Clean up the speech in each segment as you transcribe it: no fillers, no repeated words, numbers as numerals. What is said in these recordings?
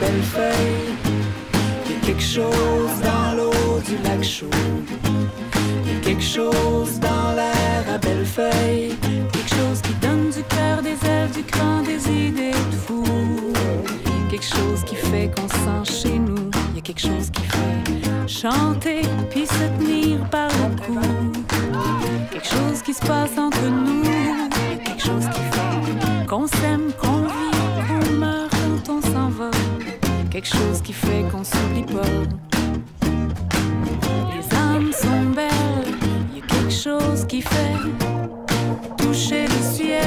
Bellefeuille. Il y a quelque chose dans l'eau du lac chaud. Il y a quelque chose dans l'air à Bellefeuille. Quelque chose qui donne du cœur, des ailes, du cran, des idées de fou. Quelque chose qui fait qu'on se sent chez nous. Il y a quelque chose qui fait chanter puis se tenir par le cou. Quelque chose qui se passe entre nous. Il y a quelque chose qui fait qu'on s'aime, qu'on vit, qu'on meurt quand on s'en va. Quelque chose qui fait qu'on s'oublie pas. Les âmes sont belles. Il y a quelque chose qui fait toucher le ciel.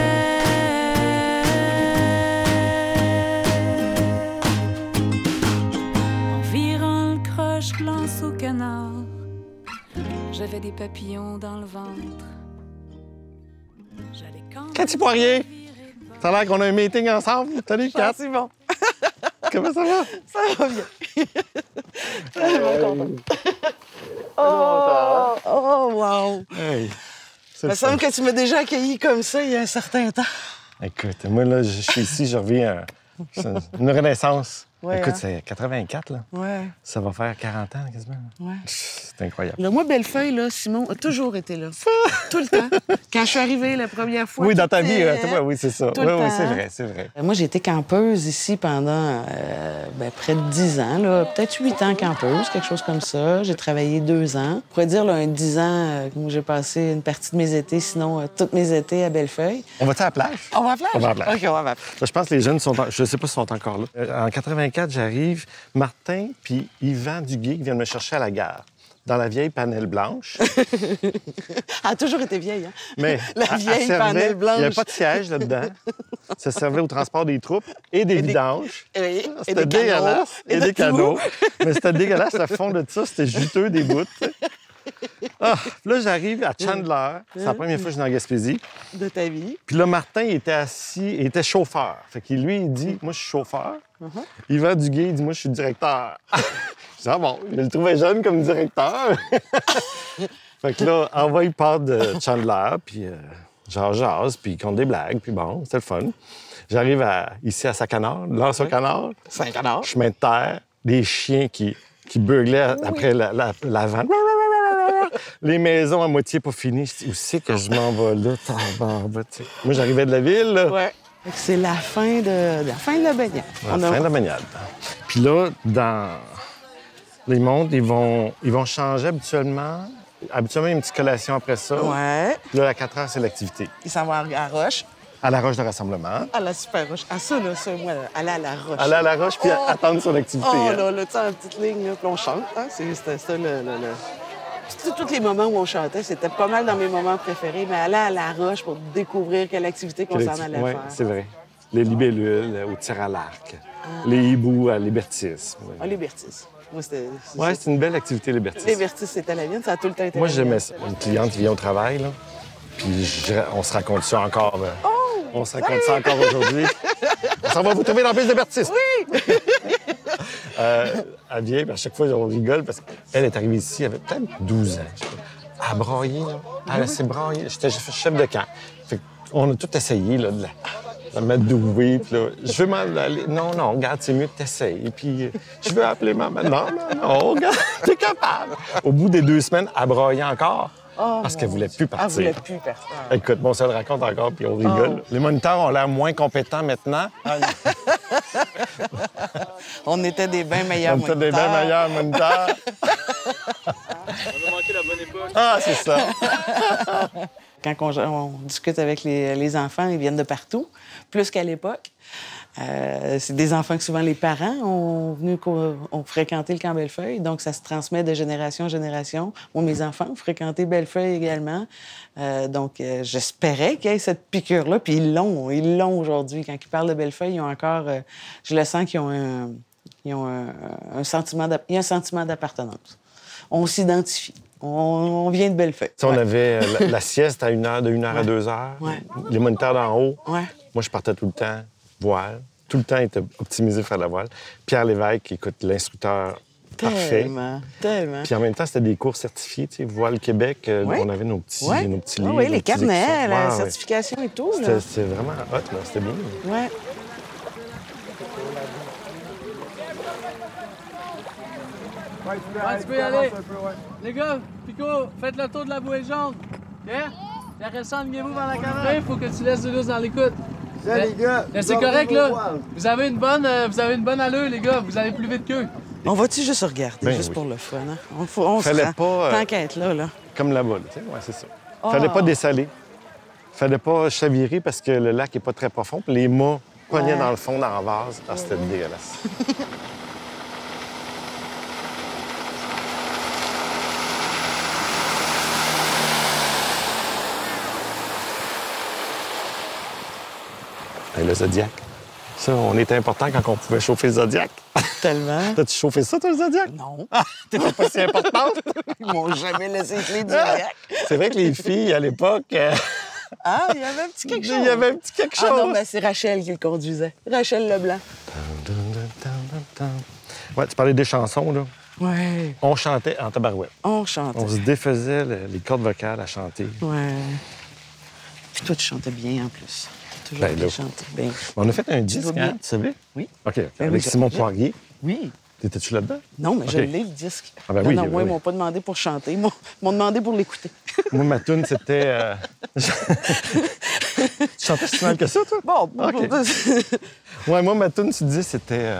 Je lance au canard. J'avais des papillons dans le ventre. Cathy Poirier! Ça a l'air qu'on a un meeting ensemble. Salut, Kat! C'est bon. Comment ça va? Ça va bien. Je suis vraiment contente. Oh, wow! Hey, Il me semble que tu m'as déjà accueilli comme ça il y a un certain temps. Écoute, moi, là, je suis ici, je reviens à une renaissance. Ouais, écoute, hein? c'est 84, là. Ouais. Ça va faire 40 ans, quasiment. Ouais. C'est incroyable. Là, moi, Bellefeuille, là, Simon a toujours été là. Tout le temps. Quand je suis arrivée la première fois. Oui, dans ta vie, était- toi, oui, c'est ça. Tout Oui, le oui, temps. c'est vrai, c'est vrai. Moi, j'ai été campeuse ici pendant près de 10 ans, là. Peut-être 8 ans campeuse, quelque chose comme ça. J'ai travaillé 2 ans. Je pourrais dire là, un 10 ans où j'ai passé une partie de mes étés, sinon tous mes étés à Bellefeuille. On va-tu à la plage? On va à la plage? On va à la plage. OK, on va à la plage. Là, je pense que les jeunes sont... Je sais pas s'ils sont encore là. En 84, j'arrive. Martin puis Yvan Duguay qui viennent me chercher à la gare, dans la vieille panelle blanche. Elle a toujours été vieille, hein? Mais La elle vieille servait- panelle blanche. Il n'y avait pas de siège là-dedans. Ça servait au transport des troupes et des vidanges. Oui, et C'était des canaux. dégueulasse. Et de des tout. canaux. Mais c'était dégueulasse. Le fond de ça, c'était juteux des bouts. tu sais. Ah, puis là, j'arrive à Chandler. C'est la première fois que je suis en Gaspésie. De ta vie. Puis là, Martin, il était assis, il était chauffeur. Fait que lui, il dit, moi, je suis chauffeur. Yvan Duguay, il dit, moi, je suis directeur. Je dis, ah bon, je le trouvais jeune comme directeur. Fait que là, envoie, il part de Chandler, puis jase, puis il compte des blagues, puis bon, c'était le fun. J'arrive ici à Sacanard, lance au canard. Saint-Canard. Chemin de terre, des chiens qui beuglaient après la vanne. Les maisons à moitié pas finies. Je dis, où c'est que je m'en vais là? Tabarnak, tu sais. Moi, j'arrivais de la ville, là. Ouais. Fait que c'est la fin de la baignade. À la fin de la baignade. Puis là, dans les mondes, ils vont changer habituellement. Habituellement, il y a une petite collation après ça. Ouais. Puis là, à 4 heures, c'est l'activité. Il s'en va à Roche. À la roche de rassemblement. À la super Roche. Ah, ça, moi, aller à la Roche. Aller à la roche, puis attendre son activité. Oh, hein. là, tu sais, en petite ligne, là, puis on chante. Hein? C'était ça, tous les moments où on chantait, c'était pas mal dans mes moments préférés, mais aller à la Roche pour découvrir quelle activité qu'on s'en allait Oui, faire. c'est vrai. Les libellules au tir à l'arc. Les hiboux à l'hébertisme. Ah, les Bertis. Moi, c'était... Oui, c'est une belle activité, l'hébertisme. Les Bertis, c'était la mienne. Ça a tout le temps été Moi, la j'aimais mienne. ça. Une cliente qui vient au travail, là, puis on se raconte ça encore. On se raconte ça encore aujourd'hui. Ça va vous trouver dans la piste d'hébertisme. Oui! Elle vient, puis à chaque fois, on rigole parce qu'elle est arrivée ici, elle avait peut-être 12 ans. Elle a broyé, là. Elle s'est broyée. J'étais chef de camp. Fait on a tout essayé, là, de la mettre douée. Puis là, je veux m'en aller. Non, regarde, c'est mieux que t'essayes. Puis je veux appeler maman. Non, regarde, t'es capable. Au bout des 2 semaines, elle broyait encore. Parce qu'elle voulait plus partir. Elle voulait plus partir. Écoute, bon, ça le raconte encore, puis on rigole. Les moniteurs ont l'air moins compétents maintenant. On était des bien meilleurs On était des bien meilleurs moniteurs. On a manqué la bonne époque. Ah, c'est ça. Quand on discute avec les enfants, ils viennent de partout, plus qu'à l'époque. C'est des enfants que souvent les parents ont fréquenté le camp Bellefeuille, donc ça se transmet de génération en génération. Moi, mes enfants ont fréquenté Bellefeuille également, donc j'espérais qu'il y ait cette piqûre-là, puis ils l'ont aujourd'hui. Quand ils parlent de Bellefeuille, ils ont encore, je le sens qu'ils ont un sentiment d'appartenance. On s'identifie. On vient de Bellefeuille. Tu sais, on avait la sieste à 1 heure, de 1 heure à 2 heures. Ouais. Les moniteurs d'en haut. Ouais. Moi, je partais tout le temps voile. Tout le temps était optimisé faire de la voile. Pierre Lévesque, écoute, l'instructeur parfait. Tellement. Puis en même temps, c'était des cours certifiés, tu sais, Voile Québec. On avait nos petits livres. Oui, les nos petits carnets, extraits. la Ouais. certification et tout. C'était vraiment hot, là. C'était bien. Ouais. Ouais, tu peux y aller. Les gars, Pico, faites le tour de la bouée jaune. OK? La reste enlignez-vous vers la caméra. Il faut que tu laisses de l'os dans l'écoute. Les gars, c'est correct, là. Vous avez une bonne allure, les gars. Vous allez plus vite qu'eux. On va-tu juste regarder, Ben juste oui. pour le fun, hein? On Fallait se rend. pas, Tant qu'à être là. Comme là-bas, tu sais, ouais, c'est ça. Fallait pas dessaler. Fallait pas chavirer parce que le lac est pas très profond. Puis les mâts pognaient dans le fond, dans la vase. Ah, c'était dégueulasse. Et le Zodiac. Ça, on était important quand on pouvait chauffer le Zodiac. Tellement. T'as-tu chauffé ça, toi, le Zodiac? Non. T'étais pas si importante? Ils m'ont jamais laissé les clés du lac. C'est vrai que les filles, à l'époque, Ah, il y avait un petit quelque chose. il y avait un petit quelque chose. Ah non, ben c'est Rachel qui le conduisait. Rachel Leblanc. Ouais, tu parlais des chansons, là. Ouais. On chantait en tabarouette. On chantait. On se défaisait les cordes vocales à chanter. Ouais. Puis toi, tu chantais bien en plus. Toujours Ben bien là. chanté. Bien. On a fait un disque, vas bien? hein, tu savais? Oui. OK, Ben avec oui, Simon ça- Poirier. Oui. T'étais-tu là-dedans? Non, mais je OK. l'ai, le disque. Ah ben non, oui, non, ben moi, ils oui. m'ont pas demandé pour chanter. Ils m'ont demandé pour l'écouter. Moi, ma tune, c'était... Tu chantais si mal que ça, toi? Bon, OK. Ouais, moi, ma tune, tu disais, c'était...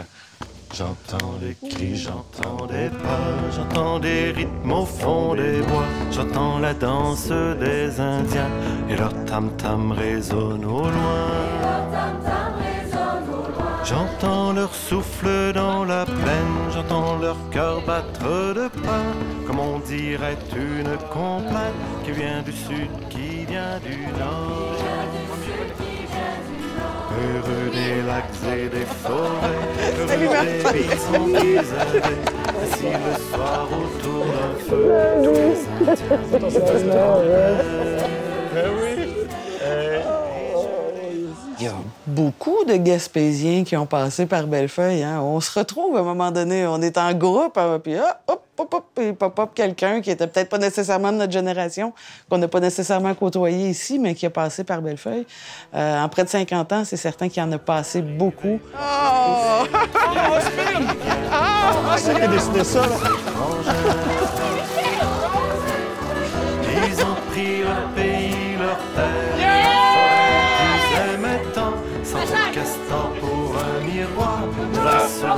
J'entends les cris, j'entends des pas, j'entends des rythmes au fond des bois, j'entends la danse des Indiens et leur tam-tam résonne au loin. J'entends leur souffle dans la plaine, j'entends leur cœur battre de pain, comme on dirait une complainte qui vient du sud, qui vient du nord. Heureux des lacs et des forêts, heureux des bisons isolés, assis le soir autour d'un feu, tous les Indiens. Il y a beaucoup de Gaspésiens qui ont passé par Bellefeuille. Hein? On se retrouve à un moment donné, on est en groupe, puis il pop-up quelqu'un qui était peut-être pas nécessairement de notre génération, qu'on n'a pas nécessairement côtoyé ici, mais qui a passé par Bellefeuille. En près de 50 ans, c'est certain qu'il y en a passé beaucoup. C'est qui a décidé ça, là? Ils ont pris leur pays, leur terre, ils aimaient tant, sans castor pour un miroir, grâce à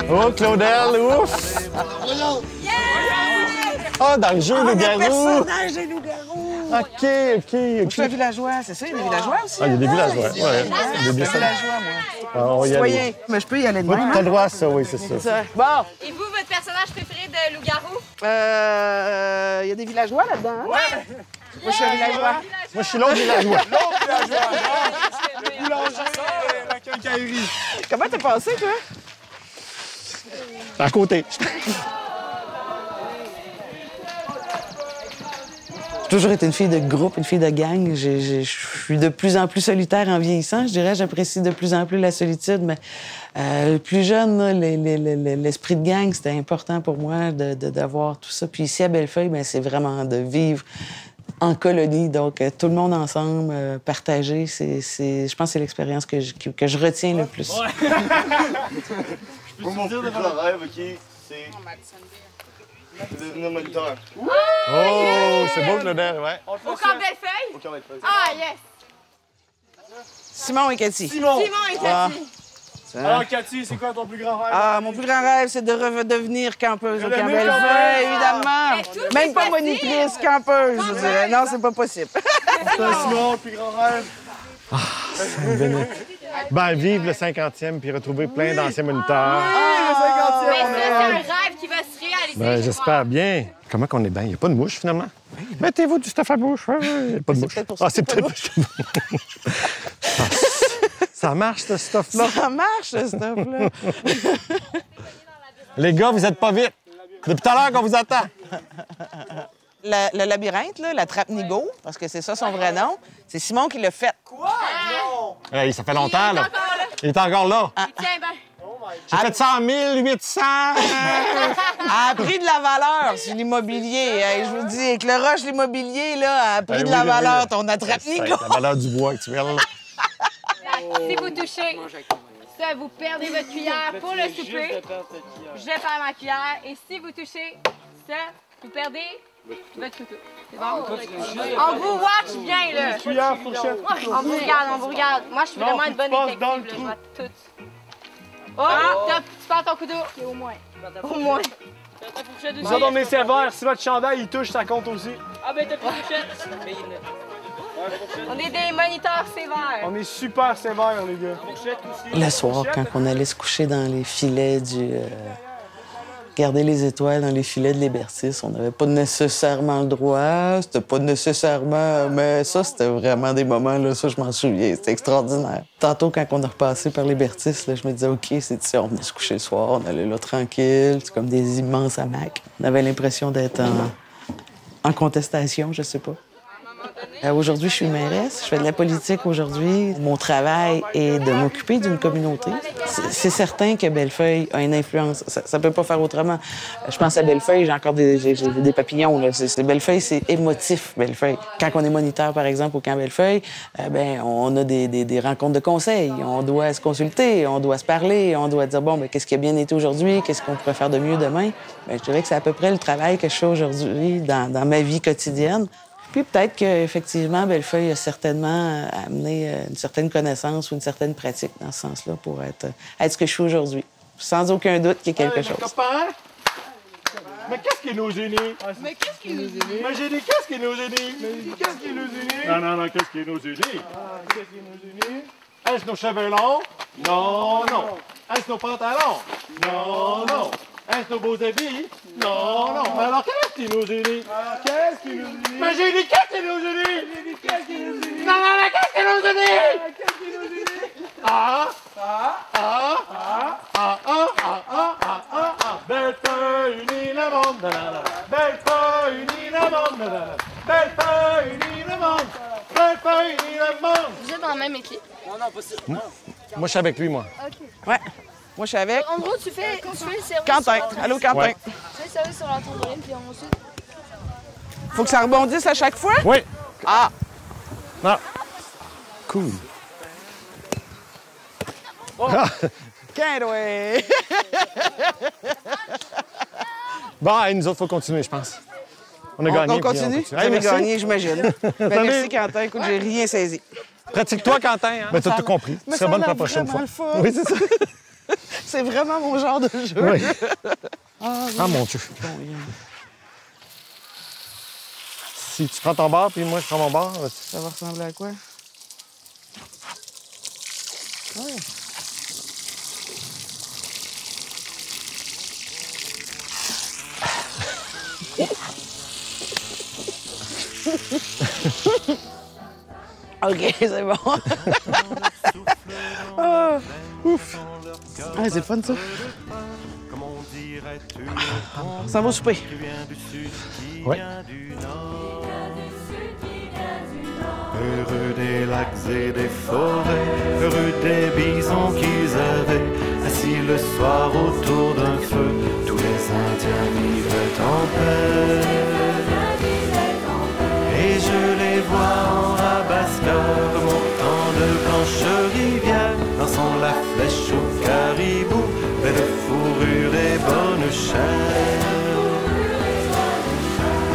Oh, Claudel, ouf! Ah, dans le jeu, les garous! personnage des loups-garous! OK. Je suis un villageois, c'est ça? Il y a des villageois aussi? Ah, il y a des villageois, ouais. Je suis un villageois, moi. Ah, on y Citoyen. allait. Mais je peux y aller de Oui, même, t'as hein? le droit à ça, oui, c'est ça. Ça. Bon, Et vous, votre personnage préféré de loup-garou? il y a des villageois là-dedans, hein? Moi, je suis un villageois. Moi, je suis l'autre villageois. La quincaillerie. Comment t'es passé, toi? À côté. J'ai toujours été une fille de groupe, une fille de gang. Je suis de plus en plus solitaire en vieillissant, je dirais. J'apprécie de plus en plus la solitude, mais plus jeune, là, l'esprit de gang, c'était important pour moi d'avoir tout ça. Puis ici, à Bellefeuille, ben, c'est vraiment de vivre en colonie, donc tout le monde ensemble, partager, je pense que c'est l'expérience que je retiens le plus. Moi, mon plus grand rêve, OK, c'est de devenir moniteur. Oh, c'est beau, Claudel, ouais. Au camp Bellefeuille? Au camp Bellefeuille. Ah, yes! Simon et Cathy. Simon! Simon et Cathy. Alors, Cathy, c'est quoi ton plus grand rêve? Ah, mon plus grand rêve, c'est de devenir campeuse au Camp Redevenir Bellefeuille, campeuse! évidemment. Mais toutes Même les pas Cathy, monitrice, campeuse, je dirais. Non, c'est pas possible. Toi, Simon, le plus grand rêve? Ben, vivre le 50e puis retrouver plein d'anciens moniteurs. Le 50e, Mais on ça, est c'est un rêve qui va se réaliser. Ben, je j'espère bien. Comment qu'on est bien? Il n'y a pas de mouche, finalement. Mettez-vous du stuff à bouche. Ouais, il n'y a pas de mouche. peut-être pour ça Ah, c'est qu'il y a peut-être... Ça marche, ce stuff-là. Ça marche, ce stuff-là. Les gars, vous êtes pas vite. Depuis tout à l'heure qu'on vous attend. Le labyrinthe, là, la trappe Nigo, parce que c'est ça son vrai nom, c'est Simon qui l'a fait. Hey, ça fait longtemps, là. encore là. Il est encore là. Il tient bien. J'ai fait 100 800. A pris de la valeur sur l'immobilier. Hey, je vous dis, avec le rush l'immobilier, là, a pris Ben de oui, la oui, valeur, oui. ton attrape Ouais, Nigo. la valeur du bois actuel. Si vous touchez, ça, vous perdez votre cuillère pour le souper. Je perds ma cuillère. Et si vous touchez, ça, vous perdez votre couteau. C'est bon? On vous watch bien, là. Cuillère, fourchette. On vous regarde, on vous regarde. Moi, je suis vraiment une bonne détective, là. Je vois tout. Oh, top, tu perds ton couteau. OK, au moins. Au moins. Nous autres, on est sévères. Si votre chandail, il touche, ça compte aussi. Ah ben t'as plus de fourchette. On est des moniteurs sévères. On est super sévères, les gars. Le soir, quand on allait se coucher dans les filets garder les étoiles dans les filets de l'Hébertis, on n'avait pas nécessairement le droit, c'était pas nécessairement... Mais ça, c'était vraiment des moments, là, ça, je m'en souviens, c'était extraordinaire. Tantôt, quand on a repassé par l'Hébertis, là, je me disais, OK, c'est ici, on venait se coucher le soir, on allait là tranquille, c'est comme des immenses hamacs. On avait l'impression d'être en contestation, je sais pas. Aujourd'hui, je suis mairesse, je fais de la politique aujourd'hui. Mon travail est de m'occuper d'une communauté. C'est certain que Bellefeuille a une influence. Ça peut pas faire autrement. Je pense à Bellefeuille, j'ai encore des papillons. Là. Bellefeuille, c'est émotif, Bellefeuille. Quand on est moniteur, par exemple, au camp Bellefeuille, on a des rencontres de conseils. On doit se consulter, on doit se parler, on doit dire, bon, qu'est-ce qui a bien été aujourd'hui, qu'est-ce qu'on pourrait faire de mieux demain. Je dirais que c'est à peu près le travail que je fais aujourd'hui dans ma vie quotidienne. Puis peut-être qu'effectivement, Bellefeuille a certainement amené une certaine connaissance ou une certaine pratique dans ce sens-là pour être ce que je suis aujourd'hui. Sans aucun doute qu'il y a quelque chose. Copains, mais qu'est-ce qui nous unit? Mais qu'est-ce qui nous unit? Mais j'ai dit qu'est-ce qui nous unit? Mais qu'est-ce qui nous unit? Non, qu'est-ce qui nous unit? Qu'est-ce qui nous unit? Est-ce nos cheveux longs? Non. Est-ce nos pantalons? Non. Est-ce nos beaux habits? Non. Mais alors, qu'est-ce qui nous unit? Qu'est-ce qui nous unit? Mais j'ai dit qu'est-ce qui nous unit? Qu'est-ce qui nous unit? Non, mais qu'est-ce qui nous unit? Qu'est-ce qui nous unit? Bellefeuille unit le monde. Bellefeuille unit le monde. Bellefeuille unit le monde. Bellefeuille unit le monde. Vous êtes dans la même équipe. Moi, je suis avec lui, moi. Ouais. Moi, je suis avec En gros, tu fais le service. Quentin. Allô, Quentin. Ouais. Tu fais le service sur la trampoline, puis ensuite. Faut que ça rebondisse à chaque fois? Oui. Ah! Ah. Cool. Quentin! Bon, hey, nous autres, il faut continuer, je pense. On a gagné. On puis continue? Hey, Vous avez merci. gagné, j'imagine. Merci, Quentin. Écoute, j'ai rien saisi. Pratique-toi, Quentin. Hein? Ben, t'as tout compris. Tu serais bonne pour la prochaine fois. Oui, c'est ça. C'est vraiment mon genre de jeu. Oui. Ah, mon Dieu. Si tu prends ton bar, puis moi, je prends mon bar. Ça va ressembler à quoi? Ouais. OK, c'est bon. Ah, ouf. Ah, c'est le fun, ça. Ça va au souper. Oui. Heureux des lacs et des forêts, heureux des bisons qu'ils avaient, assis le soir autour d'un feu, tous les Indiens vivaient en paix. Et je les vois en Rabasca, montant de blanches rivières, lançant la flèche au caribou, belle fourrure et bonne chair.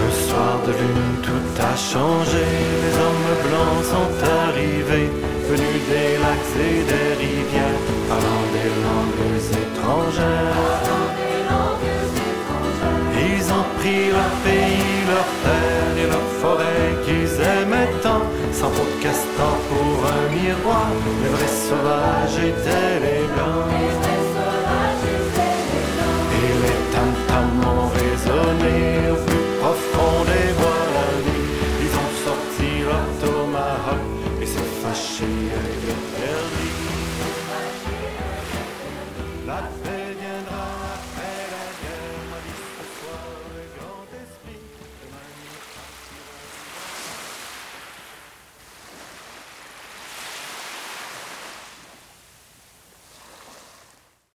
Un soir de lune, tout a changé, les hommes blancs sont arrivés, venus des lacs et des rivières, parlant des langues étrangères. Ils ont pris leur pays, leur terre et leur forêt qu'ils aimaient tant, sans peau de castor pour un miroir, les vrais sauvages étaient les blancs. Et les tam-tams ont résonné au plus profond des bois la nuit. Ils ont sorti leur tomahawk et s'est fâché avec le perdit. La